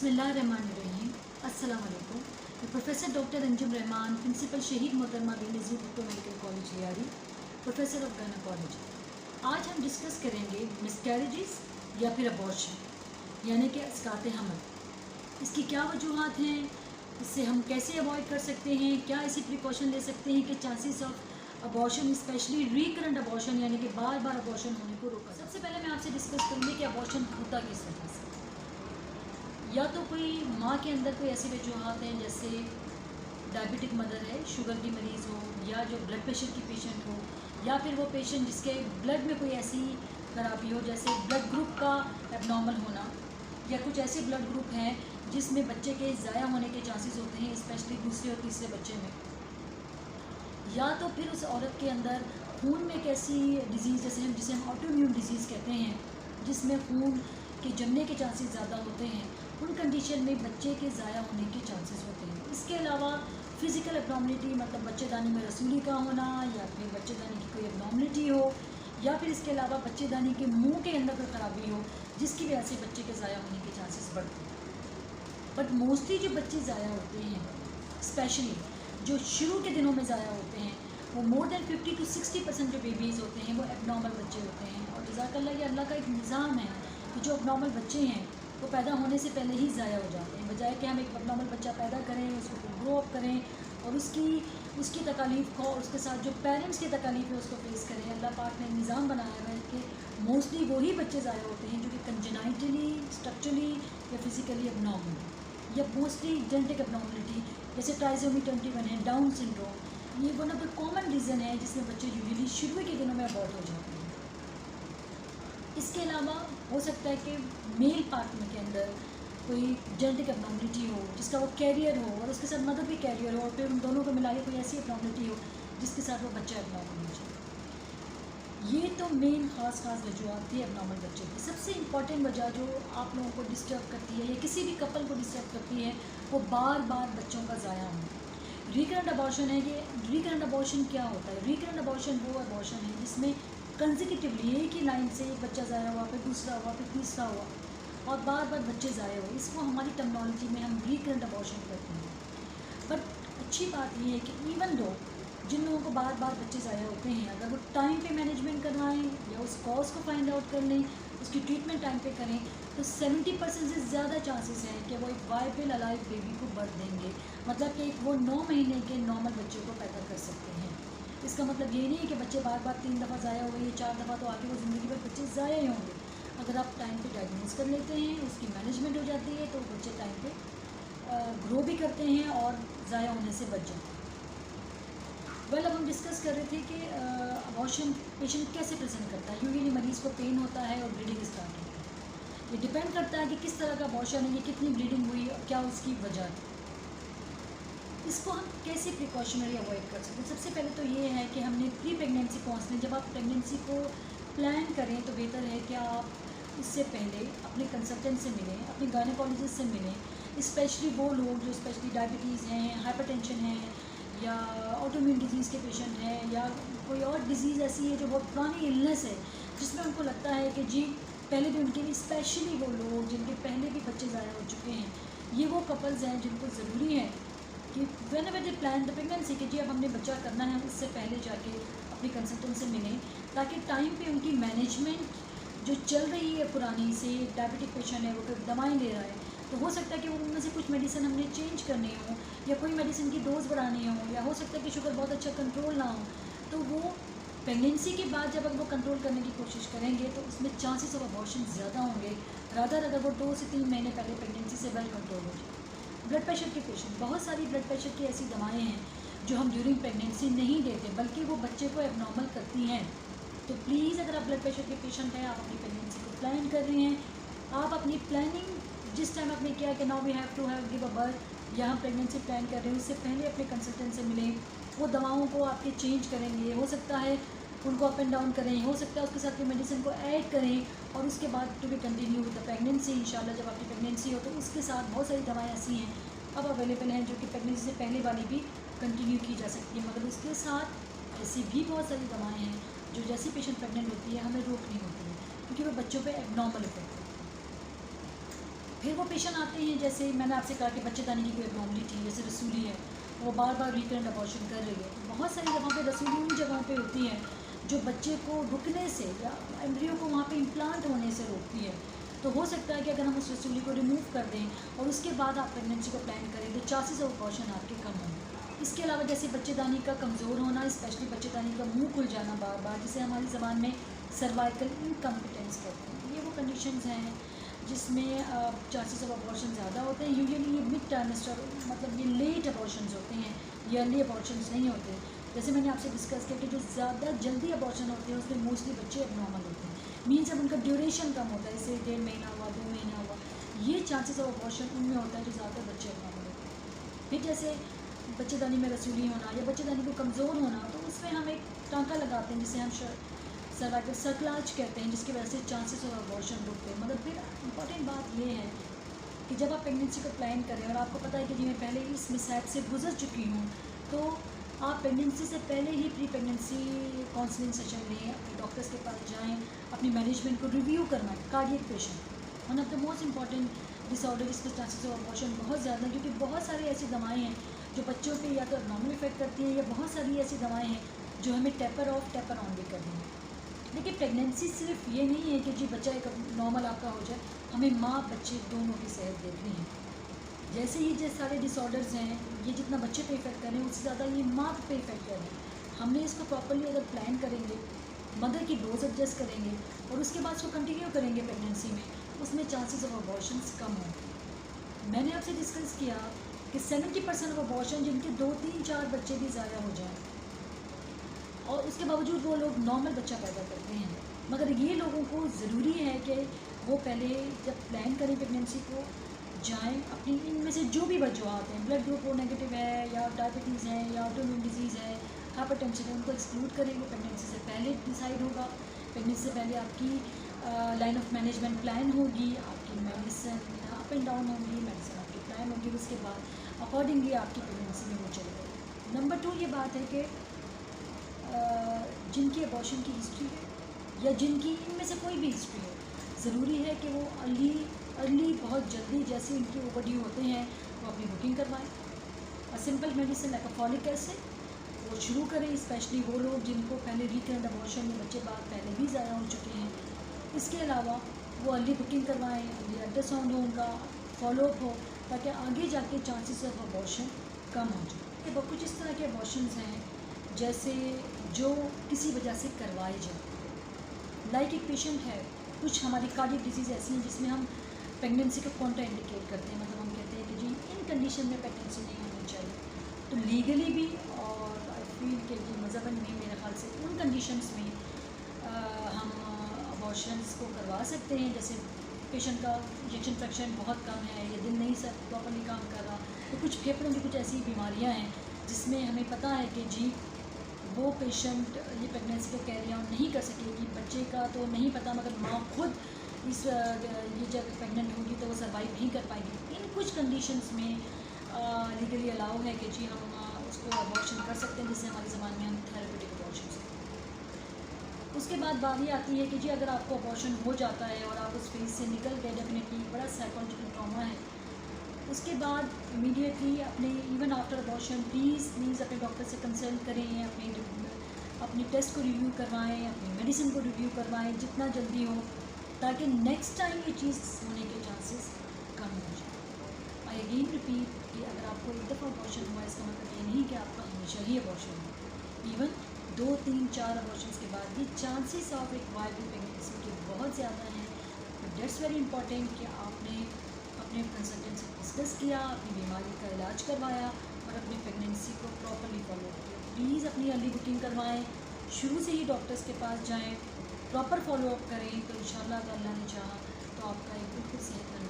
बिस्मिल्लाहिर्रहमानिर्रहीम। अस्सलाम वालेकुम। Professor doctor Anjum Rahman, principal Shaheed Mohtarma Benazir Bhutto medical college Lyari, professor of gynaecology. आज हम डिस्कस करेंगे मिसकैरेजेस या फिर अबॉर्शन, यानी कि अस्कात हमल। इसकी क्या वजूहात हैं, इससे हम कैसे अवॉइड कर सकते हैं, क्या ऐसी प्रिकॉशन ले सकते हैं कि chances of abortion, specially recurrent abortion यानी कि बार बार अबॉर्शन होने को रोका। सबसे पहले मैं आपसे डिस्कस करूँगी कि अबॉर्शन होता किस वजह से। या तो कोई माँ के अंदर कोई ऐसी वजूहात हैं, जैसे डायबिटिक मदर है, शुगर की मरीज़ हो, या जो ब्लड प्रेशर की पेशेंट हो, या फिर वो पेशेंट जिसके ब्लड में कोई ऐसी खराबी हो जैसे ब्लड ग्रुप का एबनॉर्मल होना, या कुछ ऐसे ब्लड ग्रुप हैं जिसमें बच्चे के ज़ाया होने के चांसेस होते हैं, स्पेशली दूसरे और तीसरे बच्चे में। या तो फिर उस औरत के अंदर खून में एक ऐसी डिज़ीज़ जिसे हम ऑटोइम्यून डिज़ीज़ कहते हैं, जिसमें खून के जमने के चांसेस ज़्यादा होते हैं, उन कंडीशन में बच्चे के ज़ाया होने के चांसेस होते हैं। इसके अलावा फ़िज़िकल एबनॉर्मलिटी, मतलब बच्चेदानी में रसूली का होना, या फिर बच्चेदानी की कोई एबनॉर्मलिटी हो, या फिर इसके अलावा बच्चेदानी के मुंह के अंदर कोई ख़राबी हो, जिसकी वजह से बच्चे के ज़ाया होने के चांसेस बढ़ते हैं। बट मोस्टली जो बच्चे ज़ाया होते हैं, स्पेशली जो शुरू के दिनों में ज़ाया होते हैं, वो मोर देन 50 to 60% जो बेबीज़ होते हैं वो एबनॉर्मल बच्चे होते हैं। और जज़ाकल्लाह, ये अल्लाह का एक निज़ाम है कि जो एबनॉर्मल बच्चे हैं वो पैदा होने से पहले ही ज़ाया हो जाते हैं, बजाय कि हम एक एबनॉर्मल बच्चा पैदा करें, उसको ग्रो अप करें और उसकी तकालीफ़ को और उसके साथ जो पेरेंट्स की तकालीफ़ है उसको फेस करें। अल्लाह पाक ने निज़ाम बनाया है कि मोस्टली वही बच्चे ज़ाया होते हैं जो कि कंजेनाइटली, स्ट्रक्चरली या फिज़िकली एबनॉर्मल, या मोस्टली जेनेटिक एबनॉर्मलिटी जैसे ट्राइसोमी 21 है, डाउन सिंड्रोम, ये one of the common reason है जिसमें बच्चे यूजुअली शुरू के दिनों में अबॉर्ट हो जाते हैं। इसके अलावा हो सकता है कि मेल पार्टनर के अंदर कोई जेनेटिक एबनॉर्मलिटी हो जिसका वो कैरियर हो, और उसके साथ मदर भी कैरियर हो, और फिर उन दोनों को मिला के कोई ऐसी एबनॉर्मलिटी हो जिसके साथ वो बच्चा एबनॉर्मल हो जाए। ये तो मेन ख़ास वजूहत थी एबनॉर्मल बच्चे की। सबसे इम्पॉर्टेंट वजह जो आप लोगों को डिस्टर्ब करती है या किसी भी कपल को डिस्टर्ब करती है, वो बार बार बच्चों का ज़ाया होना। रिकरेंट अबॉर्शन है कि रिकरेंट अबॉर्शन क्या होता है? रिकरेंट अबॉर्शन वो अबॉर्शन है जिसमें कंसेक्यूटिवली एक ही लाइन से एक बच्चा ज़ाया हुआ, फिर दूसरा हुआ, फिर तीसरा हुआ, और बार बार बच्चे ज़ाया हुए। इसको हमारी टर्मिनोलॉजी में हम रिकरेंट अबॉर्शन करते हैं। पर अच्छी बात ये है कि इवन दो जिन लोगों को बार बार बच्चे ज़ाया होते हैं, अगर वो टाइम पे मैनेजमेंट करवाएं या उस कॉज को फाइंड आउट कर लें, उसकी ट्रीटमेंट टाइम पे करें, तो 70% से ज़्यादा चांसेस हैं कि वो एक वाइबल अलाइव बेबी को बर्थ देंगे। मतलब कि वो 9 महीने के नॉर्मल बच्चे को पैदा कर सकते हैं। इसका मतलब ये नहीं है कि बच्चे बार बार 3 दफ़ा ज़ाया हुए या 4 दफ़ा, तो आगे वो ज़िंदगी भर बच्चे ज़ाया ही होंगे। अगर आप टाइम पे डायग्नोज कर लेते हैं, उसकी मैनेजमेंट हो जाती है, तो बच्चे टाइम पे ग्रो भी करते हैं और ज़ाया होने से बच जाते हैं। वेल, अब हम डिस्कस कर रहे थे कि अबॉर्शन पेशेंट कैसे प्रेजेंट करता है। यूजुअली मरीज़ को पेन होता है और ब्लीडिंग स्टार्ट होती है। ये डिपेंड करता है कि किस तरह का अबॉर्शन है, ये कितनी ब्लीडिंग हुई और क्या उसकी वजह है। इसको हम कैसे प्रिकॉशनरी अवॉइड कर सकते हैं? सबसे पहले तो ये है कि हमने प्री प्रेगनेंसी काउंसलिंग, जब आप प्रेगनेंसी को प्लान करें तो बेहतर है कि आप इससे पहले अपने कंसल्टेंट से मिलें, अपने गायनोकोलॉजिस्ट से मिलें, स्पेशली वो लोग जो स्पेशली डायबिटीज़ हैं, हाइपरटेंशन है, या ऑटोइम्यून डिजीज़ के पेशेंट हैं, या कोई और डिज़ीज़ ऐसी है जो बहुत पुरानी इलनेस है जिसमें उनको लगता है कि जी पहले भी उनके लिए, स्पेशली वो लोग जिनके पहले भी बच्चे ज़ाया हो चुके हैं, ये वो कपल्स हैं जिनको ज़रूरी है कि when ever they plan the pregnancy कि जी अब हमने बच्चा करना है, इससे पहले जाके अपने कंसल्टेंट से मिलें, ताकि टाइम पे उनकी मैनेजमेंट जो चल रही है पुरानी से, डायबिटिक पेशेंट है, वो कोई दवाएं ले रहा है, तो हो सकता है कि वो उनमें से कुछ मेडिसिन हमने चेंज करनी हो, या कोई मेडिसिन की डोज बढ़ानी हो, या हो सकता है कि शुगर बहुत अच्छा कंट्रोल ना हो, तो वो प्रेगनेंसी के बाद जब वो कंट्रोल करने की कोशिश करेंगे तो उसमें चांसेस ऑफ अबॉर्शन ज़्यादा होंगे, रादर अगर वो 2 से 3 महीने पहले प्रेगनेंसी से वेल कंट्रोल हो जाए। ब्लड प्रेशर के पेशेंट, बहुत सारी ब्लड प्रेशर की ऐसी दवाएं हैं जो हम ड्यूरिंग प्रेगनेंसी नहीं देते, बल्कि वो बच्चे को एबनॉर्मल करती हैं। तो प्लीज़, अगर आप ब्लड प्रेशर के पेशेंट हैं, आप अपनी प्रेगनेंसी को प्लान कर रहे हैं, आप अपनी प्लानिंग जिस टाइम आपने किया कि now we have to have give a birth, या हम प्रेगनेंसी प्लान कर रहे हैं, उससे पहले अपने कंसल्टेंट से मिलें। वो दवाओं को आपके चेंज करेंगे, हो सकता है उनको अप एंड डाउन करें, हो सकता है उसके साथ कोई मेडिसिन को ऐड करें, और उसके बाद to be continue with the pregnancy. इंशाल्लाह जब आपकी प्रेगनेंसी हो तो उसके साथ बहुत सारी दवाएं ऐसी हैं अब अवेलेबल हैं जो कि प्रेगनेंसी से पहले वाली भी कंटिन्यू की जा सकती है, मगर उसके साथ ऐसी भी बहुत सारी दवाएं हैं जो जैसे पेशेंट प्रेगनेंट होती है हमें रोकनी होती है, क्योंकि वो बच्चों पे एबनॉर्मल इफेक्ट होती है। फिर वो पेशेंट आते हैं, जैसे मैंने आपसे कहा कि बच्चेदानी की कोई एब्नॉर्मलिटी, जैसे रसूली है, वो बार बार रिकरेंट अबॉर्शन कर रही है। बहुत सारी जगहों पे रसूली उन जगहों पे होती है जो बच्चे को रुकने से या एम्ब्रियो को वहाँ पे इम्प्लांट होने से रोकती है। तो हो सकता है कि अगर हम उस रसूली को रिमूव कर दें और उसके बाद आप प्रेगनेंसी को प्लान करें तो चांसेस ऑफ अबॉर्शन आपके कम होंगे। इसके अलावा जैसे बच्चेदानी का कमज़ोर होना, स्पेशली बच्चेदानी का मुंह खुल जाना बार बार, जिसे हमारी ज़बान में सर्वाइकल इनकम्पिटेंस कहते हैं, ये वो कंडीशंस हैं जिसमें चांसेस ऑफ अबॉर्शन ज़्यादा होते हैं। यूजुअली ये मिड ट्राइमेस्टर, मतलब ये लेट अबॉर्शंस होते हैं, ये अर्ली अबॉर्शंस नहीं होते। जैसे मैंने आपसे डिस्कस किया कि जो ज़्यादा जल्दी अबॉर्शन होते हैं उसमें मोस्टली बच्चे एबनॉर्मल होते हैं, मीन्स जब उनका ड्यूरेशन कम होता है, जैसे 1.5 महीना हुआ, 2 महीना हुआ, ये चांसेस ऑफ अबॉर्शन उनमें होता है जो ज़्यादा बच्चे एबनॉर्मल होते हैं। फिर जैसे बच्चेदानी में रसूली होना या बच्चेदानी को कमज़ोर होना, तो उसमें हम एक टाँका लगाते हैं जिसे हम सर्वाइकल सर्कलाज कहते हैं, जिसकी वजह से चांसेस ऑफ अबॉर्शन रुकते हैं। मगर फिर इंपॉर्टेंट बात ये है कि जब आप प्रेगनेंसी को प्लान करें और आपको पता है कि जी मैं पहले इस मिसहैप से गुजर चुकी हूँ, तो आप प्रेगनेंसी से पहले ही प्री प्रेगनेंसी काउंसलिंग सेशन लें, अपने डॉक्टर्स के पास जाएं, अपनी मैनेजमेंट को रिव्यू करवाएं। Cardiac patient one of the most important disorder, जिसके चांसेस ऑफ अबॉर्शन बहुत ज़्यादा हैं, क्योंकि बहुत सारी ऐसी दवाएं हैं जो बच्चों पे या तो एबनॉर्मल इफेक्ट करती हैं, या बहुत सारी ऐसी दवाएँ हैं जो हमें टेपर ऑफ टेपर ऑन भी करती हैं। देखिए, प्रेगनेंसी सिर्फ ये नहीं है कि जी बच्चा एक नॉर्मल आपका हो जाए, हमें माँ बच्चे दोनों की सेहत देखनी है। जैसे ही जो सारे डिसऑर्डर्स हैं, ये जितना बच्चे पे इफेक्ट कर रहे हैं उससे ज़्यादा ये माँ पे इफेक्ट कर रहे हैं। हमने इसको प्रॉपरली अगर प्लान करेंगे, मदर की डोज एडजस्ट करेंगे और उसके बाद उसको कंटिन्यू करेंगे प्रेगनेंसी में, उसमें चांसेस ऑफ अबॉर्शंस कम होंगे। मैंने आपसे डिस्कस किया कि 70% ऑफ अबॉर्शन जिनके 2, 3, 4 बच्चे भी ज़ाया हो जाएँ और उसके बावजूद वो लोग नॉर्मल बच्चा पैदा करते हैं, मगर ये लोगों को ज़रूरी है कि वो पहले जब प्लान करें प्रेगनेंसी को, जाएं अपनी इनमें से जो भी वजूहत हैं, ब्लड ग्रुप ओ नेगेटिव है या डायबिटीज़ है या ऑटोइम्यून डिजीज़ है, हाइपरटेंशन है, उनको एक्सक्लूड करें। वो प्रेगनेंसी से पहले डिसाइड होगा। प्रेगनेंसी से पहले आपकी लाइन ऑफ मैनेजमेंट प्लान होगी, आपकी मेडिसिन अप एंड डाउन होंगी, मेडिसिन आपकी प्लान होगी, उसके बाद अकॉर्डिंगली आपकी प्रेगनेंसी में वो चलेगा। नंबर 2 ये बात है कि जिनकी अबॉर्शन की हिस्ट्री है या जिनकी इनमें से कोई भी हिस्ट्री है, ज़रूरी है कि वो अर्ली बहुत जल्दी, जैसे इनकी ओवरड्यू होते हैं, वो अपनी बुकिंग करवाएं और simple medicine like folic acid वो शुरू करें, स्पेशली वो लोग जिनको पहले रिकरेंट अबॉर्शन में बच्चे बाद पहले भी ज़्यादा हो चुके हैं। इसके अलावा वो अर्ली बुकिंग करवाएं, अर्ली अल्ट्रासाउंड हो, उनका फॉलोअप हो, ताकि आगे जाके चांसेस ऑफ अबॉर्शन कम हो जाए। ये कुछ इस तरह के अबॉर्शंस हैं जैसे जो किसी वजह से करवाए जाए। लाइक एक पेशेंट है, कुछ हमारी कार्डियक डिजीज़ ऐसी हैं जिसमें हम प्रेगनेंसी को कॉन्ट्रा इंडिकेट करते हैं, मतलब हम कहते हैं कि जी इन कंडीशन में प्रेगनेंसी नहीं होनी चाहिए। तो लीगली भी और आई फील कि जी मज़हबन भी मेरे ख्याल से उन कंडीशंस में हम अबॉर्शंस को करवा सकते हैं। जैसे पेशेंट का इंजेक्शन फ्रैक्शन बहुत कम है या दिल नहीं सब प्रॉपरली काम कर रहा, तो कुछ फेफड़ों की कुछ ऐसी बीमारियाँ हैं जिसमें हमें पता है कि जी वो पेशेंट ये प्रेगनेंसी को कैरी आउट नहीं कर सकेगी। बच्चे का तो नहीं पता, मगर माँ खुद ये जब प्रेगनेंट होगी तो वो सर्वाइव नहीं कर पाएगी। इन कुछ कंडीशंस में लीगली अलाउ है कि जी हम उसको अबॉर्शन कर सकते हैं, जिससे हमारी ज़बान में हम थेरेपेटिक अबॉर्शन से। उसके बाद बात ये आती है कि जी अगर आपको अबॉर्शन हो जाता है और आप उस फेज से निकल गए, डेफिनेटली बड़ा साइकोलॉजिकल ट्रॉमा है। उसके बाद इमीडिएटली अपने इवन आफ्टर अबॉर्शन प्लीज़ अपने डॉक्टर से कंसल्ट करें, अपनी टेस्ट को रिव्यू करवाएं, अपनी मेडिसिन को रिव्यू करवाएं जितना जल्दी हो, ताकि नेक्स्ट टाइम ये चीज़ होने के चांसेस कम हो जाए। आई अगेन रिपीट कि अगर आपको एक दफ़ा अबॉर्शन हुआ, इसका मतलब ये नहीं कि आपका हमेशा ही अबॉर्शन हो। इवन 2, 3, 4 अबॉर्शन के बाद भी चांसेस ऑफ एक वायबल प्रेगनेंसी के बहुत ज़्यादा हैं। बट दैट्स वेरी इंपॉर्टेंट कि आपने अपने कंसल्टेंट से डिस्कस किया, अपनी बीमारी का इलाज करवाया और अपनी प्रेगनेंसी को प्रॉपरली फॉलो किया। प्लीज़ अपनी अर्ली बुकिंग करवाएं, शुरू से ही डॉक्टर्स के पास जाएं, प्रॉपर फॉलोअप करें, तो इंशाल्लाह अगर अल्लाह ने चाहा तो आपका एक बिल्कुल सेहत